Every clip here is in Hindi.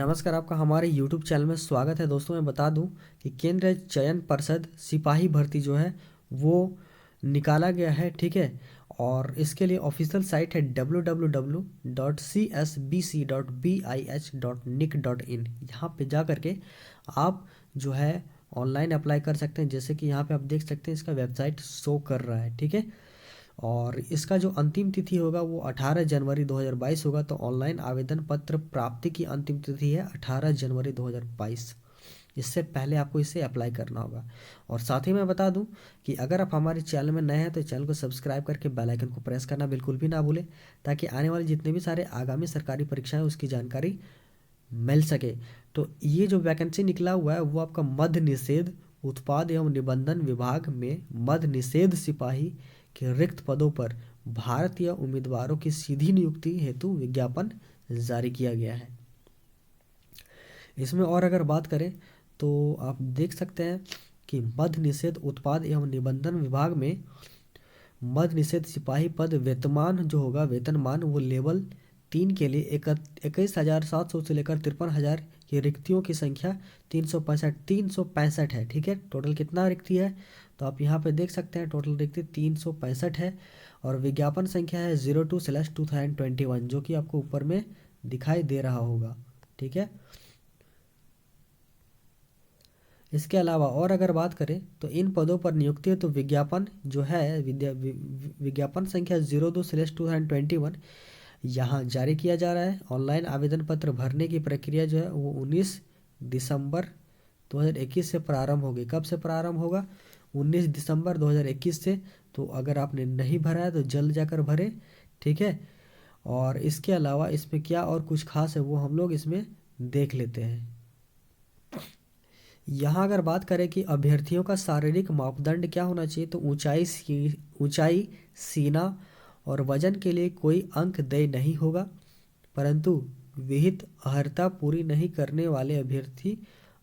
नमस्कार, आपका हमारे YouTube चैनल में स्वागत है। दोस्तों मैं बता दूं कि केंद्रीय चयन पर्षद सिपाही भर्ती जो है वो निकाला गया है, ठीक है। और इसके लिए ऑफिशियल साइट है www.csbc.bih.nic.in। यहाँ पे जा करके आप जो है ऑनलाइन अप्लाई कर सकते हैं। जैसे कि यहाँ पे आप देख सकते हैं, इसका वेबसाइट शो कर रहा है, ठीक है। और इसका जो अंतिम तिथि होगा वो 18 जनवरी 2022 होगा। तो ऑनलाइन आवेदन पत्र प्राप्ति की अंतिम तिथि है 18 जनवरी 2022। इससे पहले आपको इसे अप्लाई करना होगा। और साथ ही मैं बता दूं कि अगर आप हमारे चैनल में नए हैं तो चैनल को सब्सक्राइब करके बेल आइकन को प्रेस करना बिल्कुल भी ना भूलें, ताकि आने वाले जितने भी सारे आगामी सरकारी परीक्षाएं उसकी जानकारी मिल सके। तो ये जो वैकेंसी निकला हुआ है वो आपका मद्य निषेध उत्पाद एवं निबंधन विभाग में मद्य निषेध सिपाही के रिक्त पदों पर भारतीय उम्मीदवारों की सीधी नियुक्ति हेतु विज्ञापन जारी किया गया है। इसमें और अगर बात करें तो आप देख सकते हैं कि मद्य निषेध उत्पाद एवं निबंधन विभाग में मद्य निषेध सिपाही पद वेतनमान जो होगा, वेतनमान वो लेवल 3 के लिए 21,700 से लेकर 53,000 की रिक्तियों की संख्या 365 है, ठीक है। टोटल कितना रिक्ति है तो आप यहाँ पे देख सकते हैं, टोटल रिक्ति 365 है। और विज्ञापन संख्या है 02/2021, जो कि आपको ऊपर में दिखाई दे रहा होगा, ठीक है। इसके अलावा और अगर बात करें तो इन पदों पर नियुक्ति हेतु विज्ञापन जो है विज्ञापन संख्या 02/2021 यहाँ जारी किया जा रहा है। ऑनलाइन आवेदन पत्र भरने की प्रक्रिया जो है वो 19 दिसंबर 2021 से प्रारंभ होगी। कब से प्रारंभ होगा? 19 दिसंबर 2021 से। तो अगर आपने नहीं भरा है तो जल्द जाकर भरें, ठीक है। और इसके अलावा इसमें क्या और कुछ खास है वो हम लोग इसमें देख लेते हैं। यहाँ अगर बात करें कि अभ्यर्थियों का शारीरिक मापदंड क्या होना चाहिए, तो ऊंचाई, सीना और वजन के लिए कोई अंक देय नहीं होगा, परंतु विहित अर्हता पूरी नहीं करने वाले अभ्यर्थी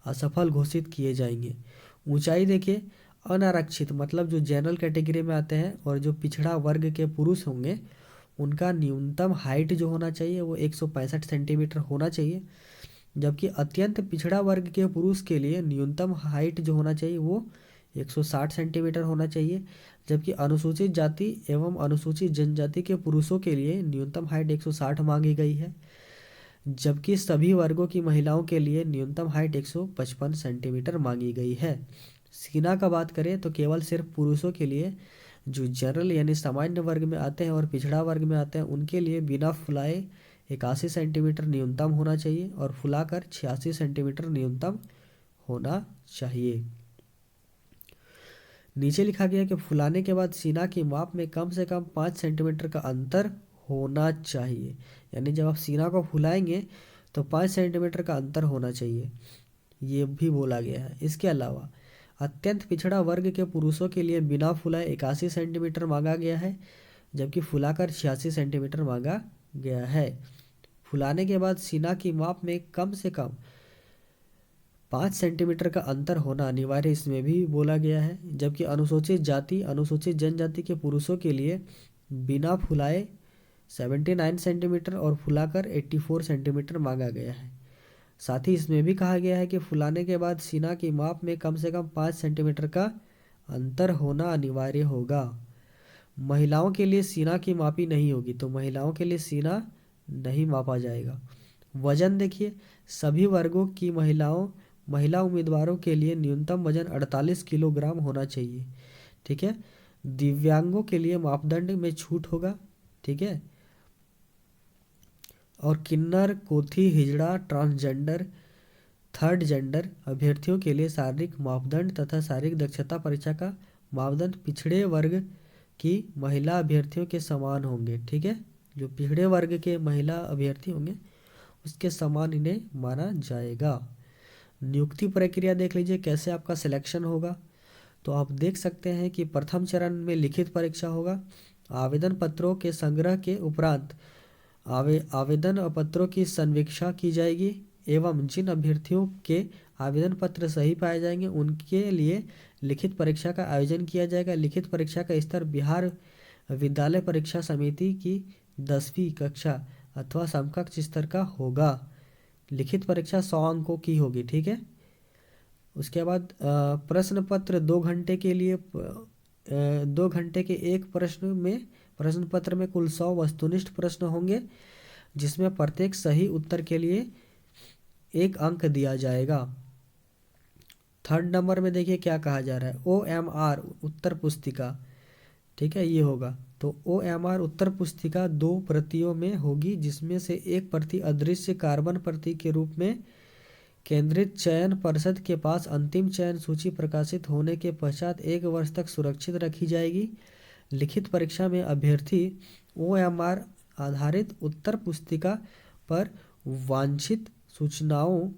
असफल घोषित किए जाएंगे। ऊंचाई देखिए, अनारक्षित मतलब जो जनरल कैटेगरी में आते हैं और जो पिछड़ा वर्ग के पुरुष होंगे उनका न्यूनतम हाइट जो होना चाहिए वो 165 सेंटीमीटर होना चाहिए। जबकि अत्यंत पिछड़ा वर्ग के पुरुष के लिए न्यूनतम हाइट जो होना चाहिए वो 160 सेंटीमीटर होना चाहिए। जबकि अनुसूचित जाति एवं अनुसूचित जनजाति के पुरुषों के लिए न्यूनतम हाइट 160 मांगी गई है। जबकि सभी वर्गों की महिलाओं के लिए न्यूनतम हाइट 155 सेंटीमीटर मांगी गई है। सीना का बात करें तो केवल सिर्फ पुरुषों के लिए जो जनरल यानी सामान्य वर्ग में आते हैं और पिछड़ा वर्ग में आते हैं उनके लिए बिना फुलाए 81 सेंटीमीटर न्यूनतम होना चाहिए और फुलाकर 86 सेंटीमीटर न्यूनतम होना चाहिए। नीचे लिखा गया कि फुलाने के बाद सीना की माप में कम से कम 5 सेंटीमीटर का अंतर होना चाहिए। यानी जब आप सीना को फुलाएंगे तो 5 सेंटीमीटर का अंतर होना चाहिए, ये भी बोला गया है। इसके अलावा अत्यंत पिछड़ा वर्ग के पुरुषों के लिए बिना फुलाए 81 सेंटीमीटर मांगा गया है, जबकि फुलाकर 86 सेंटीमीटर मांगा गया है। फुलाने के बाद सीना की माप में कम से कम 5 सेंटीमीटर का अंतर होना अनिवार्य, इसमें भी बोला गया है। जबकि अनुसूचित जाति अनुसूचित जनजाति के पुरुषों के लिए बिना फुलाए 79 सेंटीमीटर और फुलाकर 84 सेंटीमीटर मांगा गया है। साथ ही इसमें भी कहा गया है कि फुलाने के बाद सीना की माप में कम से कम 5 सेंटीमीटर का अंतर होना अनिवार्य होगा। महिलाओं के लिए सीना की मापी नहीं होगी, तो महिलाओं के लिए सीना नहीं मापा जाएगा। वजन देखिए, सभी वर्गों की महिला उम्मीदवारों के लिए न्यूनतम वजन 48 किलोग्राम होना चाहिए, ठीक है। दिव्यांगों के लिए मापदंड में छूट होगा, ठीक है। और किन्नर, कोथी, हिजड़ा, ट्रांसजेंडर, थर्ड जेंडर अभ्यर्थियों के लिए शारीरिक मापदंड तथा शारीरिक दक्षता परीक्षा का मापदंड पिछड़े वर्ग की महिला अभ्यर्थियों के समान होंगे, ठीक है। जो पिछड़े वर्ग के महिला अभ्यर्थी होंगे उसके समान इन्हें माना जाएगा। नियुक्ति प्रक्रिया देख लीजिए कैसे आपका सिलेक्शन होगा। तो आप देख सकते हैं कि प्रथम चरण में लिखित परीक्षा होगा। आवेदन पत्रों के संग्रह के उपरांत आवेदन पत्रों की संवीक्षा की जाएगी एवं जिन अभ्यर्थियों के आवेदन पत्र सही पाए जाएंगे उनके लिए लिखित परीक्षा का आयोजन किया जाएगा। लिखित परीक्षा का स्तर बिहार विद्यालय परीक्षा समिति की 10वीं कक्षा अथवा समकक्ष स्तर का होगा, लिखित परीक्षा 100 अंकों की होगी, ठीक है। उसके बाद प्रश्न पत्र 2 घंटे के लिए 2 घंटे के एक प्रश्न पत्र में कुल 100 वस्तुनिष्ठ प्रश्न होंगे, जिसमें प्रत्येक सही उत्तर के लिए 1 अंक दिया जाएगा। थर्ड नंबर में देखिए क्या कहा जा रहा है, OMR उत्तर पुस्तिका, ठीक है, ये होगा। तो OMR उत्तर पुस्तिका 2 प्रतियों में होगी, जिसमें से एक प्रति अदृश्य कार्बन प्रति के रूप में केंद्रित चयन पर्षद के पास अंतिम चयन सूची प्रकाशित होने के पश्चात 1 वर्ष तक सुरक्षित रखी जाएगी। लिखित परीक्षा में अभ्यर्थी OMR आधारित उत्तर पुस्तिका पर वांछित सूचनाओं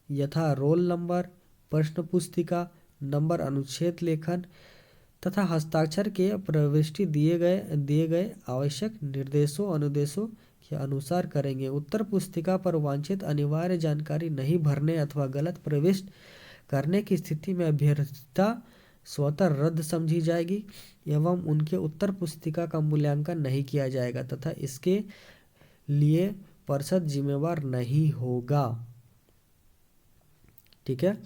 यथा रोल नंबर, प्रश्न पुस्तिका नंबर, अनुच्छेद लेखन तथा हस्ताक्षर के प्रविष्टि दिए गए आवश्यक निर्देशों अनुदेशों के अनुसार करेंगे। उत्तर पुस्तिका पर वांछित अनिवार्य जानकारी नहीं भरने अथवा गलत प्रविष्ट करने की स्थिति में अभ्यर्थता स्वतः रद्द समझी जाएगी एवं उनके उत्तर पुस्तिका का मूल्यांकन नहीं किया जाएगा तथा इसके लिए पर्षद जिम्मेवार नहीं होगा, ठीक है।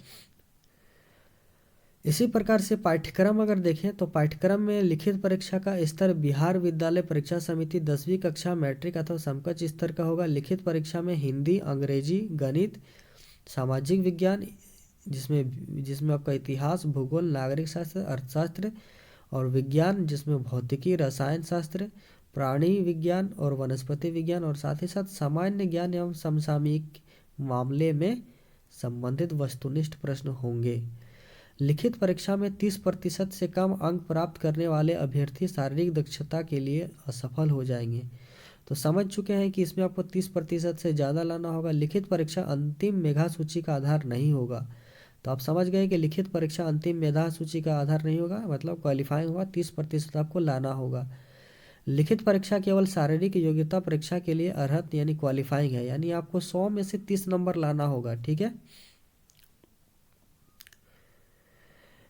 इसी प्रकार से पाठ्यक्रम अगर देखें तो पाठ्यक्रम में लिखित परीक्षा का स्तर बिहार विद्यालय परीक्षा समिति 10वीं कक्षा मैट्रिक अथवा समकक्ष स्तर का होगा। लिखित परीक्षा में हिंदी, अंग्रेजी, गणित, सामाजिक विज्ञान, जिसमें आपका इतिहास, भूगोल, नागरिक शास्त्र, अर्थशास्त्र और विज्ञान, जिसमें भौतिकी, रसायन शास्त्र, प्राणी विज्ञान और वनस्पति विज्ञान, और साथ ही साथ सामान्य ज्ञान एवं समसामयिक मामले में संबंधित वस्तुनिष्ठ प्रश्न होंगे। लिखित परीक्षा में 30% से कम अंक प्राप्त करने वाले अभ्यर्थी शारीरिक दक्षता के लिए असफल हो जाएंगे। तो समझ चुके हैं कि इसमें आपको 30% से ज़्यादा लाना होगा। लिखित परीक्षा अंतिम मेधा सूची का आधार नहीं होगा। तो आप समझ गए कि लिखित परीक्षा अंतिम मेधा सूची का आधार नहीं होगा, मतलब क्वालिफाइंग होगा, 30% आपको लाना होगा। लिखित परीक्षा केवल शारीरिक योग्यता परीक्षा के लिए अर्हत यानी क्वालिफाइंग है, यानी आपको 100 में से 30 नंबर लाना होगा, ठीक है।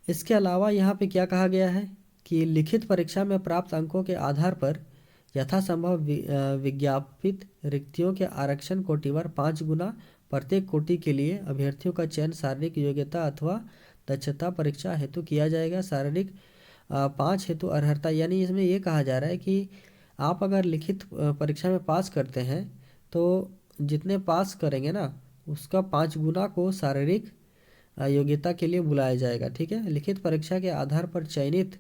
इसके अलावा यहाँ पे क्या कहा गया है कि लिखित परीक्षा में प्राप्त अंकों के आधार पर यथासंभव विज्ञापित रिक्तियों के आरक्षण कोटिवार 5 गुना प्रत्येक कोटि के लिए अभ्यर्थियों का चयन शारीरिक योग्यता अथवा दक्षता परीक्षा हेतु किया जाएगा। शारीरिक 5 हेतु अर्हता, यानी इसमें ये कहा जा रहा है कि आप अगर लिखित परीक्षा में पास करते हैं तो जितने पास करेंगे ना उसका 5 गुना को शारीरिक योग्यता के लिए बुलाया जाएगा, ठीक है। लिखित परीक्षा के आधार पर चयनित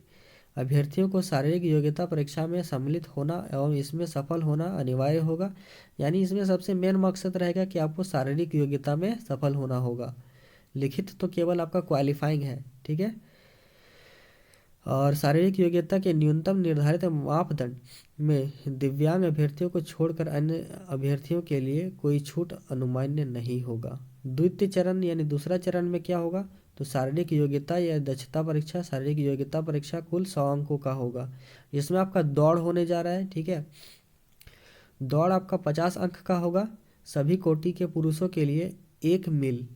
अभ्यर्थियों को शारीरिक योग्यता परीक्षा में सम्मिलित होना एवं इसमें सफल होना अनिवार्य होगा, यानी इसमें सबसे मेन मकसद रहेगा कि आपको शारीरिक योग्यता में सफल होना होगा। लिखित तो केवल आपका क्वालिफाइंग है, ठीक है। और शारीरिक योग्यता के न्यूनतम निर्धारित मापदंड में दिव्यांग अभ्यर्थियों को छोड़कर अन्य अभ्यर्थियों के लिए कोई छूट अनुमान्य नहीं होगा। द्वितीय चरण यानी दूसरा चरण में क्या होगा, तो शारीरिक योग्यता या दक्षता परीक्षा, शारीरिक योग्यता परीक्षा कुल 100 अंकों का होगा, जिसमें आपका दौड़ होने जा रहा है, ठीक है। दौड़ आपका 50 अंक का होगा। सभी कोटि के पुरुषों के लिए 1 मील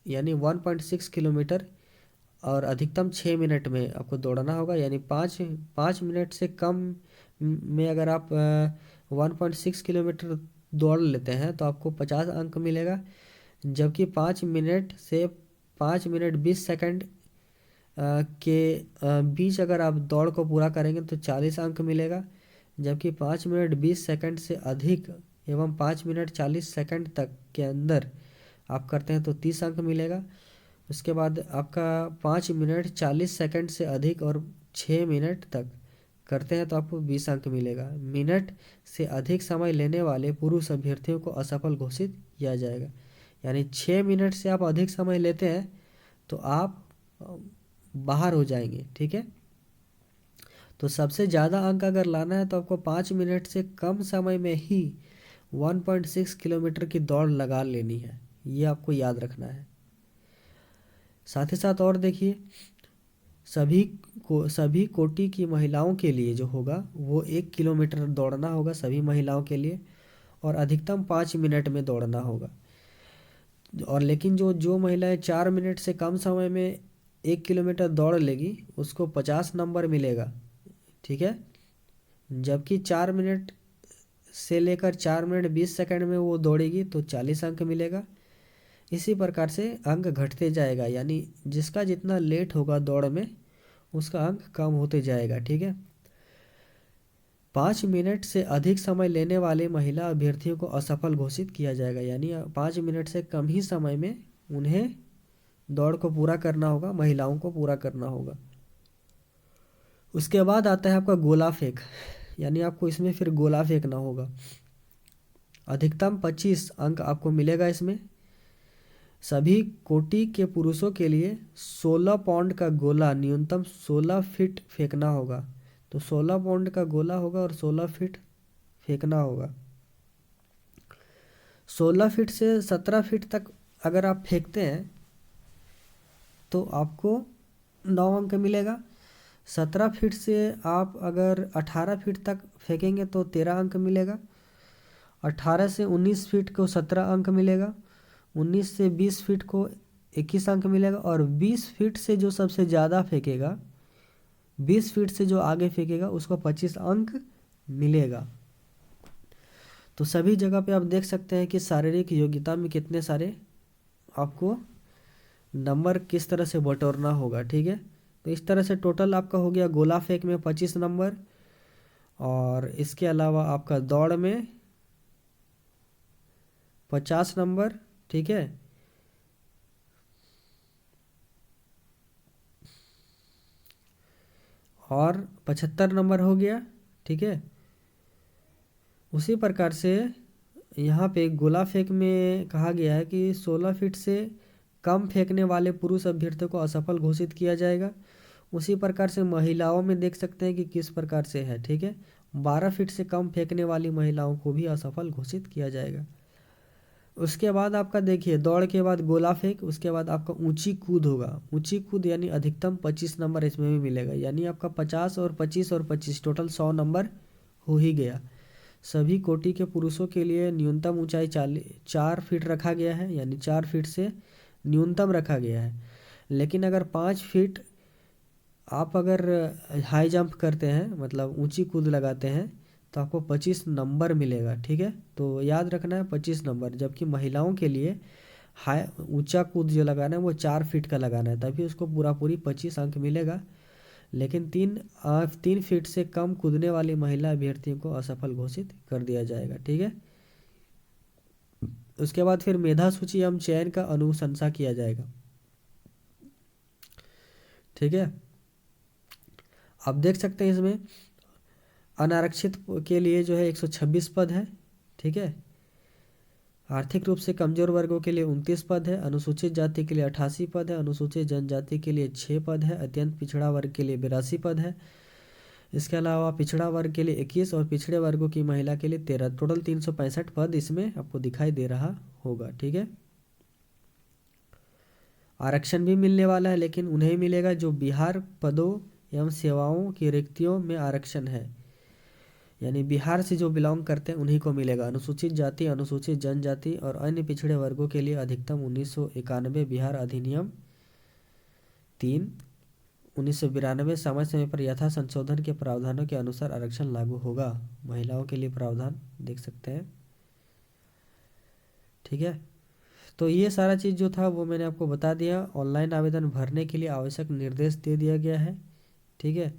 यानी 1.6 किलोमीटर और अधिकतम 6 मिनट में आपको दौड़ना होगा, यानी 5 मिनट से कम में अगर आप 1.6 किलोमीटर दौड़ लेते हैं तो आपको 50 अंक मिलेगा। जबकि 5 मिनट से 5 मिनट 20 सेकंड के बीच अगर आप दौड़ को पूरा करेंगे तो 40 अंक मिलेगा। जबकि 5 मिनट 20 सेकंड से अधिक एवं 5 मिनट 40 सेकंड तक के अंदर आप करते हैं तो 30 अंक मिलेगा। उसके बाद आपका 5 मिनट 40 सेकंड से अधिक और 6 मिनट तक करते हैं तो आपको 20 अंक मिलेगा। मिनट से अधिक समय लेने वाले पुरुष अभ्यर्थियों को असफल घोषित किया जाएगा, यानी 6 मिनट से आप अधिक समय लेते हैं तो आप बाहर हो जाएंगे, ठीक है। तो सबसे ज़्यादा अंक अगर लाना है तो आपको 5 मिनट से कम समय में ही 1.6 किलोमीटर की दौड़ लगा लेनी है, ये आपको याद रखना है। साथ ही साथ और देखिए, सभी कोटि की महिलाओं के लिए जो होगा वो 1 किलोमीटर दौड़ना होगा सभी महिलाओं के लिए, और अधिकतम 5 मिनट में दौड़ना होगा। और लेकिन जो महिलाएं 4 मिनट से कम समय में 1 किलोमीटर दौड़ लेगी उसको 50 नंबर मिलेगा, ठीक है। जबकि 4 मिनट से लेकर 4 मिनट 20 सेकंड में वो दौड़ेगी तो 40 अंक मिलेगा। इसी प्रकार से अंक घटते जाएगा, यानी जिसका जितना लेट होगा दौड़ में उसका अंक कम होते जाएगा। ठीक है। 5 मिनट से अधिक समय लेने वाले महिला अभ्यर्थियों को असफल घोषित किया जाएगा, यानी 5 मिनट से कम ही समय में उन्हें दौड़ को पूरा करना होगा, महिलाओं को पूरा करना होगा। उसके बाद आता है आपका गोला फेंक, यानी आपको इसमें फिर गोला फेंकना होगा। अधिकतम 25 अंक आपको मिलेगा इसमें। सभी कोटि के पुरुषों के लिए 16 पाउंड का गोला न्यूनतम 16 फीट फेंकना होगा। तो 16 पाउंड का गोला होगा और 16 फीट फेंकना होगा। 16 फीट से 17 फीट तक अगर आप फेंकते हैं तो आपको 9 अंक मिलेगा। 17 फीट से आप अगर 18 फीट तक फेंकेंगे तो 13 अंक मिलेगा। 18 से 19 फीट को 17 अंक मिलेगा। 19 से 20 फीट को 21 अंक मिलेगा। और 20 फीट से जो सबसे ज़्यादा फेंकेगा, 20 फीट से जो आगे फेंकेगा उसको 25 अंक मिलेगा। तो सभी जगह पे आप देख सकते हैं कि शारीरिक योग्यता में कितने सारे आपको नंबर किस तरह से बटोरना होगा। ठीक है। तो इस तरह से टोटल आपका हो गया गोला फेंक में 25 नंबर, और इसके अलावा आपका दौड़ में 50 नंबर। ठीक है। और 75 नंबर हो गया। ठीक है। उसी प्रकार से यहाँ पे गोला फेंक में कहा गया है कि 16 फीट से कम फेंकने वाले पुरुष अभ्यर्थियों को असफल घोषित किया जाएगा। उसी प्रकार से महिलाओं में देख सकते हैं कि किस प्रकार से है। ठीक है। 12 फीट से कम फेंकने वाली महिलाओं को भी असफल घोषित किया जाएगा। उसके बाद आपका देखिए दौड़ के बाद गोला फेंक, उसके बाद आपका ऊंची कूद होगा। ऊंची कूद यानी अधिकतम 25 नंबर इसमें भी मिलेगा, यानी आपका 50 और 25 और 25 टोटल 100 नंबर हो ही गया। सभी कोटि के पुरुषों के लिए न्यूनतम ऊंचाई 4 फीट रखा गया है, यानी 4 फीट से न्यूनतम रखा गया है। लेकिन अगर 5 फीट आप अगर हाई जंप करते हैं, मतलब ऊंची कूद लगाते हैं, तो आपको 25 नंबर मिलेगा। ठीक है। तो याद रखना है 25 नंबर। जबकि महिलाओं के लिए हाई ऊंचा कूद जो लगाना है वो 4 फीट का लगाना है, तभी उसको पूरा पूरी 25 अंक मिलेगा। लेकिन 3 फीट से कम कूदने वाली महिला अभ्यर्थियों को असफल घोषित कर दिया जाएगा। ठीक है। उसके बाद फिर मेधा सूची एवं चयन का अनुशंसा किया जाएगा। ठीक है। आप देख सकते हैं इसमें अनारक्षित के लिए जो है 126 पद है। ठीक है। आर्थिक रूप से कमजोर वर्गों के लिए 29 पद है। अनुसूचित जाति के लिए 88 पद है। अनुसूचित जनजाति के लिए 6 पद है। अत्यंत पिछड़ा वर्ग के लिए 82 पद है। इसके अलावा पिछड़ा वर्ग के लिए 21 और पिछड़े वर्गों की महिला के लिए 13, टोटल 365 पद इसमें आपको दिखाई दे रहा होगा। ठीक है। आरक्षण भी मिलने वाला है, लेकिन उन्हें मिलेगा जो बिहार पदों एवं सेवाओं की रिक्तियों में आरक्षण है, यानी बिहार से जो बिलोंग करते हैं उन्हीं को मिलेगा। अनुसूचित जाति, अनुसूचित जनजाति और अन्य पिछड़े वर्गों के लिए अधिकतम 1991 बिहार अधिनियम 3/1992 समय समय पर यथा संशोधन के प्रावधानों के अनुसार आरक्षण लागू होगा। महिलाओं के लिए प्रावधान देख सकते हैं। ठीक है। तो ये सारा चीज़ जो था वो मैंने आपको बता दिया। ऑनलाइन आवेदन भरने के लिए आवश्यक निर्देश दे दिया गया है। ठीक है।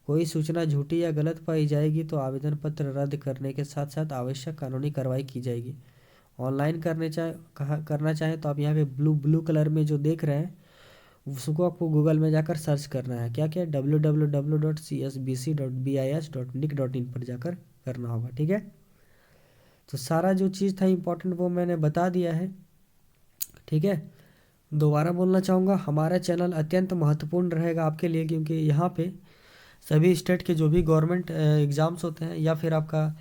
कोई सूचना झूठी या गलत पाई जाएगी तो आवेदन पत्र रद्द करने के साथ साथ आवश्यक कानूनी कार्रवाई की जाएगी। ऑनलाइन करना चाहें तो आप यहाँ पे ब्लू कलर में जो देख रहे हैं उसको आपको गूगल में जाकर सर्च करना है। क्या क्या www.csbc.bis.nic.in पर जाकर करना होगा। ठीक है। तो सारा जो चीज़ था इम्पोर्टेंट वो मैंने बता दिया है। ठीक है। दोबारा बोलना चाहूँगा, हमारा चैनल अत्यंत महत्वपूर्ण रहेगा आपके लिए, क्योंकि यहाँ पे सभी स्टेट के जो भी गवर्नमेंट एग्ज़ाम्स होते हैं या फिर आपका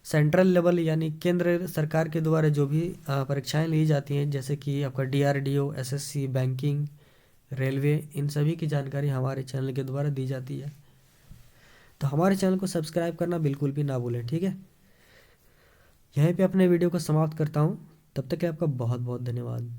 सेंट्रल लेवल यानी केंद्र सरकार के द्वारा जो भी परीक्षाएं ली जाती हैं, जैसे कि आपका DRDO, SSC, बैंकिंग, रेलवे, इन सभी की जानकारी हमारे चैनल के द्वारा दी जाती है। तो हमारे चैनल को सब्सक्राइब करना बिल्कुल भी ना भूलें। ठीक है। यहीं पे अपने वीडियो को समाप्त करता हूँ। तब तक के आपका बहुत बहुत धन्यवाद।